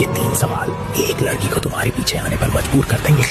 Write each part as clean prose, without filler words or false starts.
ये 3 सवाल एक लड़की को तुम्हारे पीछे आने पर मजबूर कर देंगे।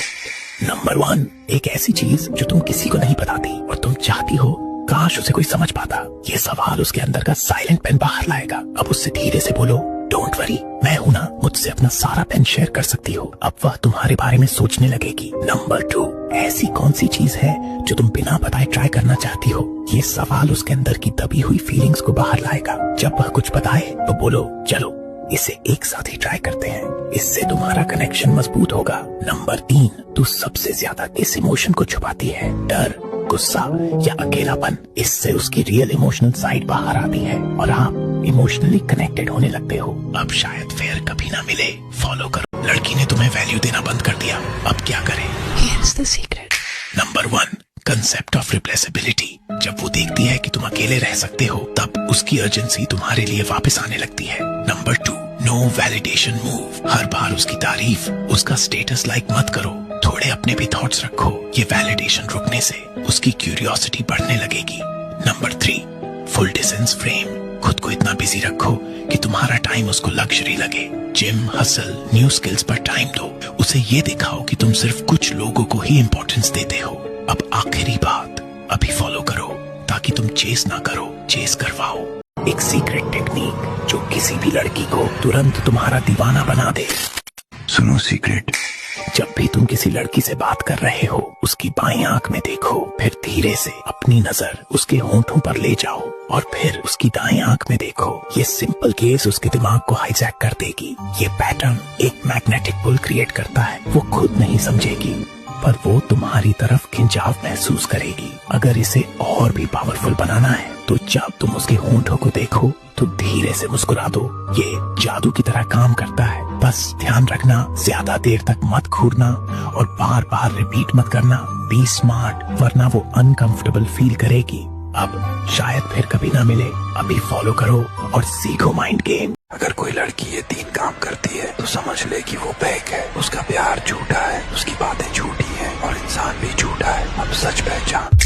नंबर 1, एक ऐसी चीज जो तुम किसी को नहीं बताती और तुम चाहती हो काश उसे कोई समझ पाता। ये सवाल उसके अंदर का साइलेंट पेन बाहर लाएगा। अब उससे धीरे से बोलो, डोंट वरी, मैं हूं ना, मुझसे अपना सारा पेन शेयर कर सकती हो। अब वह तुम्हारे बारे में सोचने लगेगी। नंबर 2, ऐसी कौन सी चीज है जो तुम बिना बताए ट्राई करना चाहती हो। ये सवाल उसके अंदर की दबी हुई फीलिंग्स को बाहर लाएगा। जब वह कुछ बताए तो बोलो, चलो इसे एक साथ ही ट्राई करते हैं, इससे तुम्हारा कनेक्शन मजबूत होगा। नंबर 3, तू सबसे ज्यादा किस इमोशन को छुपाती है, डर, गुस्सा या अकेलापन। इससे उसकी रियल इमोशनल साइड बाहर आती है और आप इमोशनली कनेक्टेड होने लगते हो। अब शायद फेयर कभी ना मिले, फॉलो करो। लड़की ने तुम्हें वैल्यू देना बंद कर दिया, अब क्या करें? Here's the secret. Number 1, concept of replaceability. जब वो देखती है कि तुम अकेले रह सकते हो, तब उसकी अर्जेंसी तुम्हारे लिए वापस आने लगती है। Number 2, no validation move. हर बार उसकी तारीफ, उसका स्टेटस लाइक मत करो, थोड़े अपने भी थॉट्स रखो। ये वैलिडेशन रुकने से उसकी क्यूरियोसिटी बढ़ने लगेगी। Number 3, full distance frame. खुद को इतना बिजी रखो कि तुम्हारा टाइम उसको लग्जरी लगे। जिम, हसल, न्यू स्किल्स पर टाइम दो। उसे ये दिखाओ कि तुम सिर्फ कुछ लोगों को ही इंपॉर्टेंस देते हो। अब आखिरी बात, अभी फॉलो करो ताकि तुम चेस ना करो, चेस करवाओ। एक सीक्रेट टेक्निक जो किसी भी लड़की को तुरंत तुम्हारा दीवाना बना दे। सुनो सीक्रेट, जब भी तुम किसी लड़की से बात कर रहे हो, उसकी बाईं आंख में देखो, फिर धीरे से अपनी नजर उसके होंठों पर ले जाओ और फिर उसकी दाईं आंख में देखो। ये सिंपल केस उसके दिमाग को हाईजैक कर देगी। ये पैटर्न एक मैग्नेटिक पुल क्रिएट करता है। वो खुद नहीं समझेगी पर वो तुम्हारी तरफ खिंचाव महसूस करेगी। अगर इसे और भी पावरफुल बनाना है तो जब तुम उसके होंठों को देखो तो धीरे से मुस्कुरा दो। ये जादू की तरह काम करता है। बस ध्यान रखना, ज्यादा देर तक मत घूरना और बार बार रिपीट मत करना। बी स्मार्ट, वरना वो अनकंफर्टेबल फील करेगी। अब शायद फिर कभी ना मिले, अभी फॉलो करो और सीखो माइंड गेम। अगर कोई लड़की ये 3 काम करती है तो समझ ले कि वो फेक है, उसका प्यार झूठा है, उसकी बातें झूठी हैं और इंसान भी झूठा है। अब सच पहचान।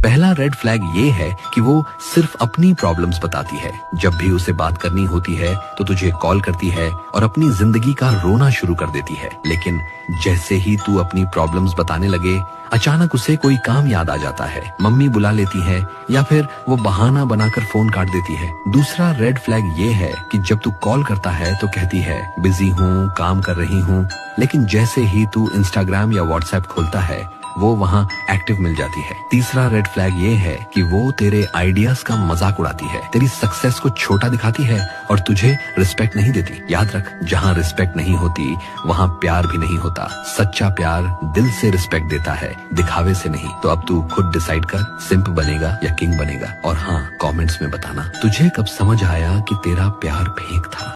पहला रेड फ्लैग ये है कि वो सिर्फ अपनी प्रॉब्लम्स बताती है। जब भी उसे बात करनी होती है तो तुझे कॉल करती है और अपनी जिंदगी का रोना शुरू कर देती है। लेकिन जैसे ही तू अपनी प्रॉब्लम्स बताने लगे, अचानक उसे कोई काम याद आ जाता है, मम्मी बुला लेती है या फिर वो बहाना बनाकर फोन काट देती है। दूसरा रेड फ्लैग ये है कि जब तू कॉल करता है तो कहती है बिजी हूँ, काम कर रही हूँ, लेकिन जैसे ही तू इंस्टाग्राम या व्हाट्सएप खोलता है वो वहाँ एक्टिव मिल जाती है। तीसरा रेड फ्लैग ये है कि वो तेरे आइडियाज का मजाक उड़ाती है, तेरी सक्सेस को छोटा दिखाती है और तुझे रिस्पेक्ट नहीं देती। याद रख, जहाँ रिस्पेक्ट नहीं होती वहाँ प्यार भी नहीं होता। सच्चा प्यार दिल से रिस्पेक्ट देता है, दिखावे से नहीं। तो अब तू खुद डिसाइड कर, सिंप बनेगा या किंग बनेगा। और हाँ, कमेंट्स में बताना तुझे कब समझ आया कि तेरा प्यार फेक था।